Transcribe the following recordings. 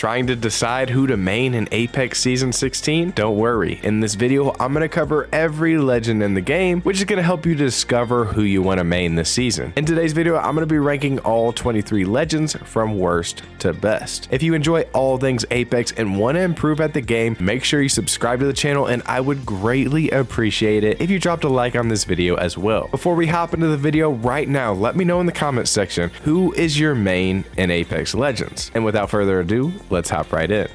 Trying to decide who to main in Apex Season 16? Don't worry, in this video I'm going to cover every legend in the game, which is going to help you discover who you want to main this season. In today's video, I'm going to be ranking all 23 legends from worst to best. If you enjoy all things Apex and want to improve at the game, make sure you subscribe to the channel, and I would greatly appreciate it if you dropped a like on this video as well. Before we hop into the video right now, let me know in the comments section who is your main in Apex Legends. And without further ado, let's hop right in.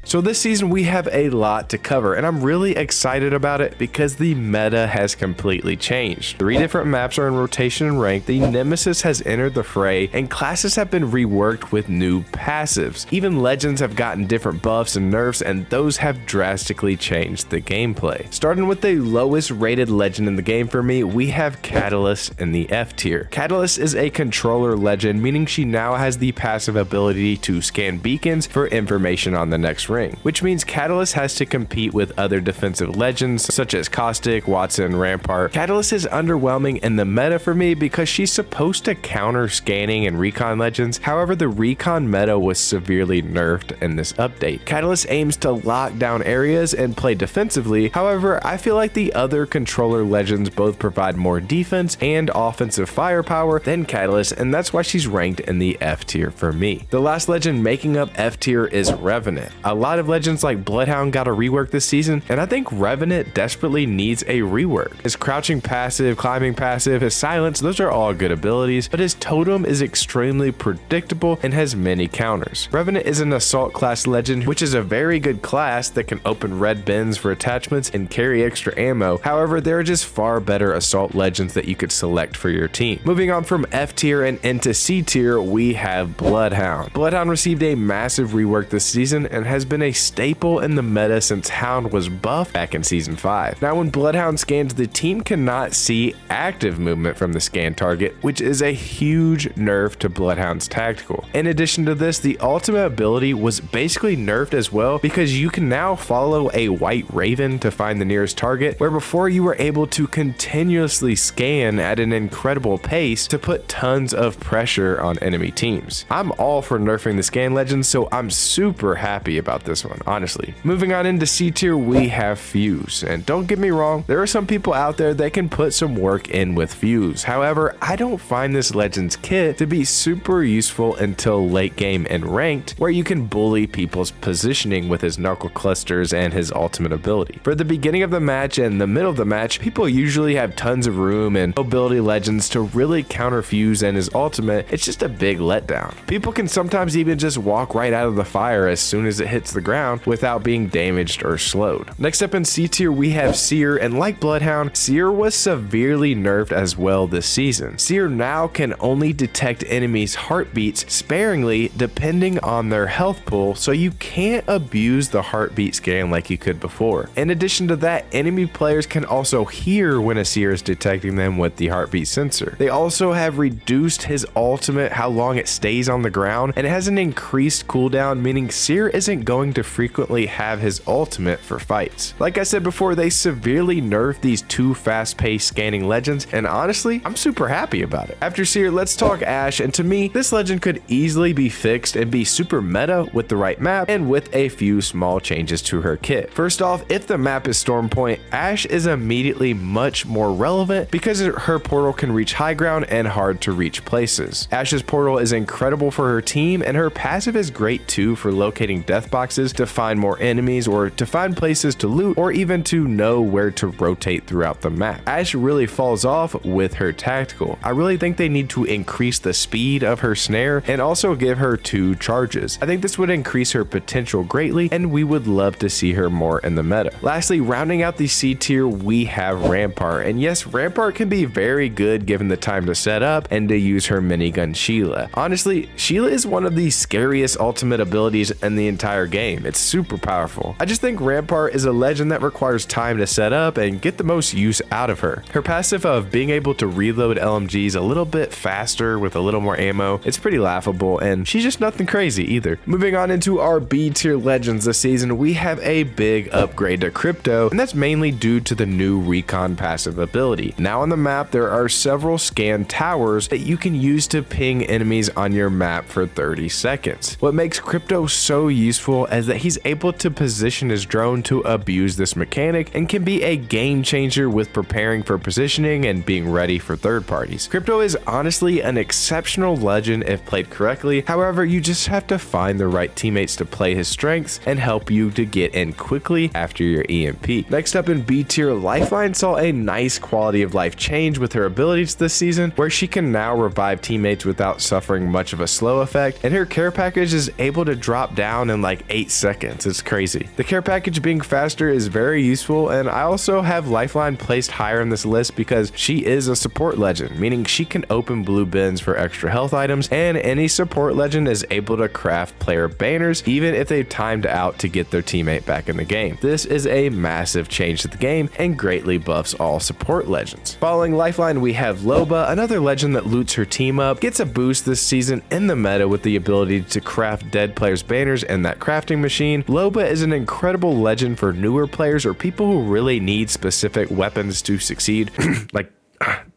So this season we have a lot to cover, and I'm really excited about it because the meta has completely changed. 3 different maps are in rotation and rank, the nemesis has entered the fray, and classes have been reworked with new passives. Even legends have gotten different buffs and nerfs, and those have drastically changed the gameplay. Starting with the lowest rated legend in the game for me, we have Catalyst in the F tier. Catalyst is a controller legend, meaning she now has the passive ability to scan beacons for information on the next ring, which means Catalyst has to compete with other defensive legends such as Caustic, Watson, Rampart. Catalyst is underwhelming in the meta for me because she's supposed to counter scanning and recon legends. However, the recon meta was severely nerfed in this update. Catalyst aims to lock down areas and play defensively. However, I feel like the other controller legends both provide more defense and offensive firepower than Catalyst, and that's why she's ranked in the F tier for me. The last legend making up F tier is Revenant. A lot of legends like Bloodhound got a rework this season, and I think Revenant desperately needs a rework. His crouching passive, climbing passive, his silence, those are all good abilities, but his totem is extremely predictable and has many counters. Revenant is an assault class legend, which is a very good class that can open red bins for attachments and carry extra ammo. However, there are just far better assault legends that you could select for your team. Moving on from F tier and into C tier, we have Bloodhound. Bloodhound received a massive rework this season and has been a staple in the meta since Hound was buffed back in Season 5. Now when Bloodhound scans, the team cannot see active movement from the scan target, which is a huge nerf to Bloodhound's tactical. In addition to this, the ultimate ability was basically nerfed as well because you can now follow a white raven to find the nearest target, where before you were able to continuously scan at an incredible pace to put tons of pressure on enemy teams. I'm all for nerfing the scan legends, so I'm super happy about this one, honestly. Moving on into C tier, we have Fuse, and don't get me wrong, there are some people out there that can put some work in with Fuse. However, I don't find this legend's kit to be super useful until late game and ranked, where you can bully people's positioning with his narco clusters and his ultimate ability. For the beginning of the match and the middle of the match, people usually have tons of room and mobility legends to really counter Fuse and his ultimate. It's just a big letdown. People can sometimes even just walk right out of the fire as soon as it hits the ground without being damaged or slowed. Next up in C tier, we have Seer, and like Bloodhound, Seer was severely nerfed as well this season. Seer now can only detect enemies' heartbeats sparingly depending on their health pool, so you can't abuse the heartbeat scan like you could before. In addition to that, enemy players can also hear when a Seer is detecting them with the heartbeat sensor. They also have reduced his ultimate, how long it stays on the ground, and it has an increased cooldown, meaning Seer isn't going to frequently have his ultimate for fights. Like I said before, they severely nerfed these 2 fast-paced scanning legends, and honestly, I'm super happy about it. After Seer, let's talk Ashe, and to me, this legend could easily be fixed and be super meta with the right map and with a few small changes to her kit. First off, if the map is Stormpoint, Ashe is immediately much more relevant because her portal can reach high ground and hard to reach places. Ashe's portal is incredible for her team, and her passive is great too for locating death boxes to find more enemies or to find places to loot or even to know where to rotate throughout the map. Ashe really falls off with her tactical. I really think they need to increase the speed of her snare and also give her 2 charges. I think this would increase her potential greatly, and we would love to see her more in the meta. Lastly, rounding out the C tier, we have Rampart, and yes, Rampart can be very good given the time to set up and to use her minigun Sheila. Honestly, Sheila is one of the scariest ultimate abilities in the entire game, game. It's super powerful. I just think Rampart is a legend that requires time to set up and get the most use out of her. Her passive of being able to reload LMGs a little bit faster with a little more ammo, it's pretty laughable, and she's just nothing crazy either. Moving on into our B tier legends this season, we have a big upgrade to Crypto, and that's mainly due to the new recon passive ability. Now on the map, there are several scan towers that you can use to ping enemies on your map for 30 seconds. What makes Crypto so useful is that he's able to position his drone to abuse this mechanic and can be a game changer with preparing for positioning and being ready for third parties. Crypto is honestly an exceptional legend if played correctly. However, you just have to find the right teammates to play his strengths and help you to get in quickly after your EMP. Next up in B tier, Lifeline saw a nice quality of life change with her abilities this season, where she can now revive teammates without suffering much of a slow effect, and her care package is able to drop down in like 8 seconds. It's crazy. The care package being faster is very useful, and I also have Lifeline placed higher in this list because she is a support legend, meaning she can open blue bins for extra health items, and any support legend is able to craft player banners even if they've timed out to get their teammate back in the game. This is a massive change to the game and greatly buffs all support legends. Following Lifeline, we have Loba, another legend that loots her team up, gets a boost this season in the meta with the ability to craft dead players banners and that crafting machine. Loba is an incredible legend for newer players or people who really need specific weapons to succeed, like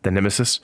the nemesis.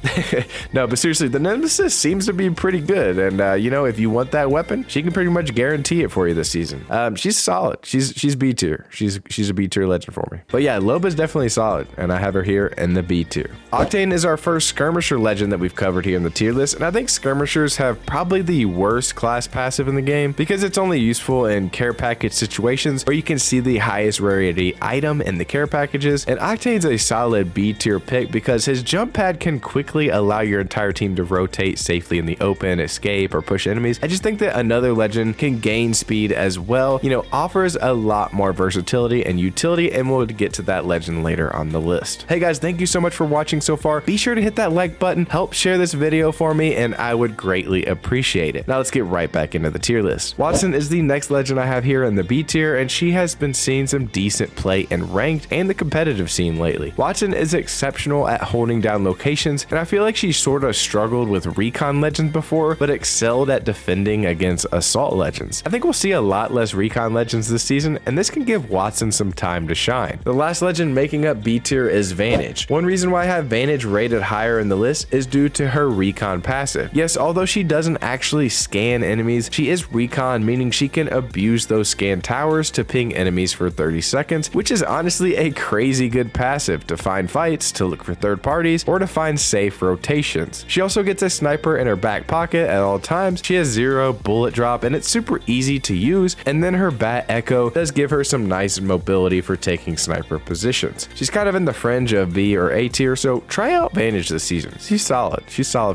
No, but seriously, the nemesis seems to be pretty good, and you know, if you want that weapon, she can pretty much guarantee it for you this season. She's solid. She's B tier. She's a B tier legend for me. But yeah, Loba's definitely solid, and I have her here in the B tier. Octane is our first skirmisher legend that we've covered here in the tier list, and I think skirmishers have probably the worst class passive in the game because it's only useful in care package situations where you can see the highest rarity item in the care packages, and Octane's a solid B tier pick because his jump pad can quickly allow your entire team to rotate safely in the open, escape, or push enemies. I just think that another legend can gain speed as well, you know, offers a lot more versatility and utility, and we'll get to that legend later on the list. Hey guys, thank you so much for watching so far. Be sure to hit that like button, help share this video for me, and I would greatly appreciate it. Now let's get right back into the tier list. Watson is the next legend I have here in the B tier, and she has been seeing some decent play in ranked and the competitive scene lately. Watson is exceptional at holding down locations, and I feel like she sort of struggled with recon legends before, but excelled at defending against assault legends. I think we'll see a lot less recon legends this season, and this can give Watson some time to shine. The last legend making up B tier is Vantage. One reason why I have Vantage rated higher in the list is due to her recon passive. Yes, although she doesn't actually scan enemies, she is recon, meaning she can abuse those scan towers to ping enemies for 30 seconds, which is honestly a crazy good passive to find fights, to look for third parties, or to find safe rotations. She also gets a sniper in her back pocket at all times. She has 0 bullet drop, and it's super easy to use, and then her bat echo does give her some nice mobility for taking sniper positions. She's kind of in the fringe of B or A tier, so try out Vantage this season. She's solid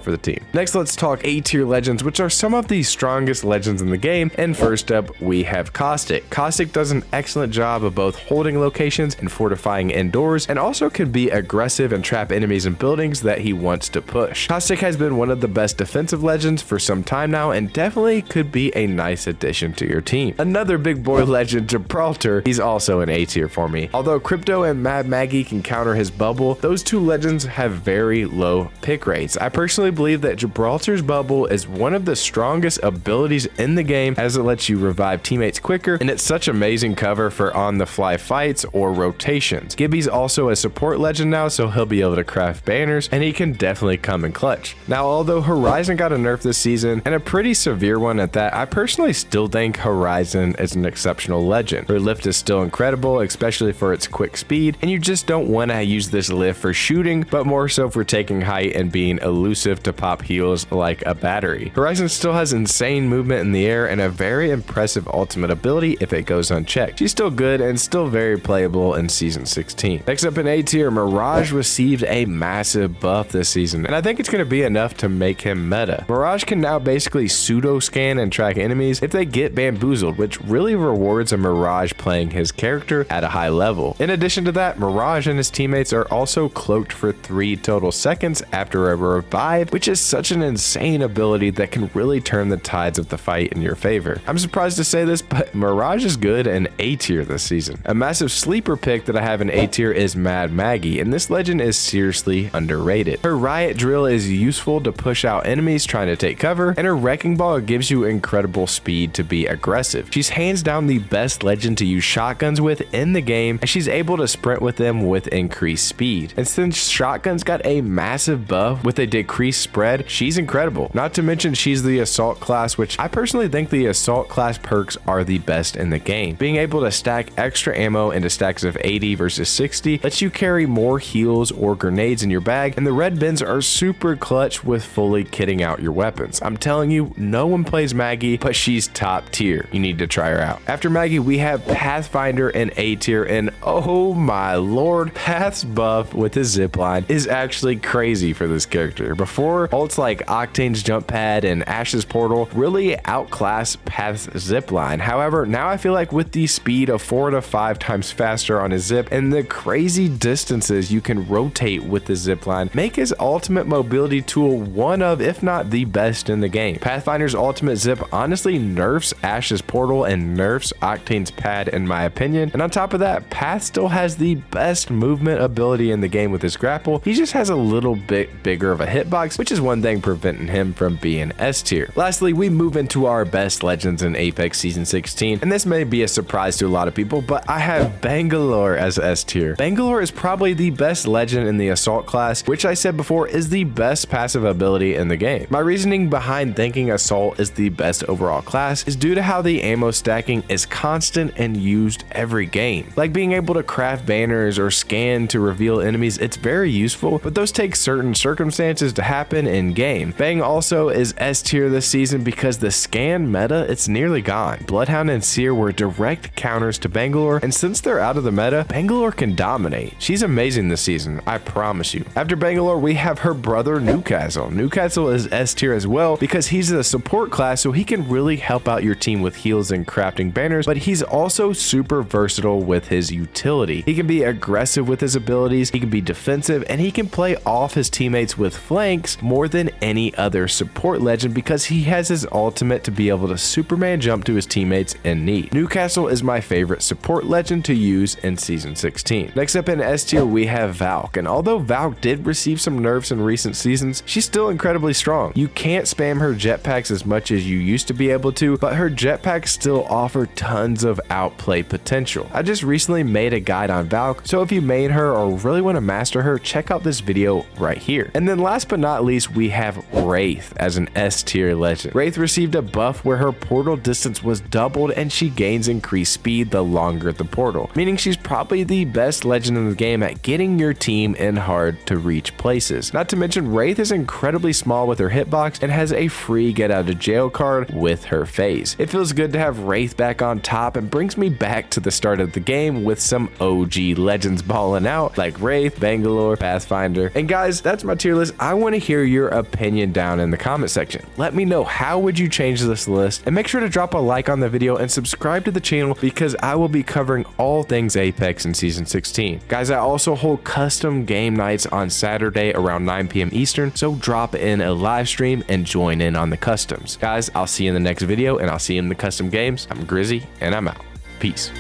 for the team. Next, let's talk A tier legends, which are some of the strongest legends in the game, and first up we have Caustic. Caustic does an excellent job of both holding locations and fortifying indoors, and also can be aggressive and trap enemies in buildings that he wants to push. Caustic has been one of the best defensive legends for some time now, and definitely could be a nice addition to your team. Another big boy legend, Gibraltar, he's also an A tier for me. Although Crypto and Mad Maggie can counter his bubble, those two legends have very low pick rates. I personally believe that Gibraltar's bubble is one of the strongest abilities in the game, as it lets you revive teammates quicker, and it's such amazing cover for on-the-fly fights or rotations. Gibby's also a support legend now, so he'll be able to craft banners, and he can definitely come in clutch. Now, although Horizon got a nerf this season, and a pretty severe one at that, I personally still think Horizon is an exceptional legend. Her lift is still incredible, especially for its quick speed, and you just don't want to use this lift for shooting, but more so for taking height and being elusive to pop heals like a battery. Horizon still has insane movement in the air and a very impressive ultimate ability if it goes unchecked. She's still good and still very playable in Season 16. Next up in A tier, Mirage received a massive massive buff this season, and I think it's going to be enough to make him meta. Mirage can now basically pseudo scan and track enemies if they get bamboozled, which really rewards a Mirage playing his character at a high level. In addition to that, Mirage and his teammates are also cloaked for 3 total seconds after a revive, which is such an insane ability that can really turn the tides of the fight in your favor. I'm surprised to say this, but Mirage is good in A tier this season. A massive sleeper pick that I have in A tier is Mad Maggie, and this legend is seriously underrated. Her riot drill is useful to push out enemies trying to take cover, and her wrecking ball gives you incredible speed to be aggressive. She's hands down the best legend to use shotguns with in the game, and she's able to sprint with them with increased speed. And since shotguns got a massive buff with a decreased spread, she's incredible. Not to mention she's the assault class, which I personally think the assault class perks are the best in the game. Being able to stack extra ammo into stacks of 80 versus 60 lets you carry more heals or grenades in your bag, and the red bins are super clutch with fully kitting out your weapons. I'm telling you, no one plays Maggie, but she's top tier. You need to try her out. After Maggie, we have Pathfinder in A tier, and oh my lord, Path's buff with his zipline is actually crazy for this character. Before, ults like Octane's jump pad and Ash's portal really outclass Path's zipline. However, now I feel like with the speed of 4 to 5 times faster on his zip and the crazy distances you can rotate with the zipline, make his ultimate mobility tool one of, if not the best in the game. Pathfinder's ultimate zip honestly nerfs Ash's portal and nerfs Octane's pad in my opinion, and on top of that, Path still has the best movement ability in the game with his grapple. He just has a little bit bigger of a hitbox, which is one thing preventing him from being S tier. Lastly, we move into our best legends in Apex Season 16, and this may be a surprise to a lot of people, but I have Bangalore as S tier. Bangalore is probably the best legend in the assault class, which I said before is the best passive ability in the game. My reasoning behind thinking assault is the best overall class is due to how the ammo stacking is constant and used every game. Like being able to craft banners or scan to reveal enemies, it's very useful, but those take certain circumstances to happen in game. Bang also is S tier this season because the scan meta, it's nearly gone. Bloodhound and Seer were direct counters to Bangalore, and since they're out of the meta, Bangalore can dominate. She's amazing this season, I promise you. After Bangalore, we have her brother Newcastle. Newcastle is S tier as well because he's a support class, so he can really help out your team with heals and crafting banners, but he's also super versatile with his utility. He can be aggressive with his abilities, he can be defensive, and he can play off his teammates with flanks more than any other support legend because he has his ultimate to be able to Superman jump to his teammates in need. Newcastle is my favorite support legend to use in Season 16. Next up in S tier, we have Valk, and although Valk did receive some nerfs in recent seasons, she's still incredibly strong. You can't spam her jetpacks as much as you used to be able to, but her jetpacks still offer tons of outplay potential. I just recently made a guide on Valk, so if you main her or really want to master her, check out this video right here. And then last but not least, we have Wraith as an S tier legend. Wraith received a buff where her portal distance was doubled and she gains increased speed the longer the portal, meaning she's probably the best legend in the game at getting your team in hard to reach places. Not to mention, Wraith is incredibly small with her hitbox and has a free get out of jail card with her phase. It feels good to have Wraith back on top and brings me back to the start of the game with some OG legends balling out like Wraith, Bangalore, Pathfinder. And guys, that's my tier list. I want to hear your opinion down in the comment section. Let me know, how would you change this list, and make sure to drop a like on the video and subscribe to the channel because I will be covering all things Apex in Season 16. Guys, I also hold custom game nights on Saturday around 9 p.m. Eastern, so drop in a live stream and join in on the customs. Guys, I'll see you in the next video, and I'll see you in the custom games. I'm Grizzy, and I'm out. Peace.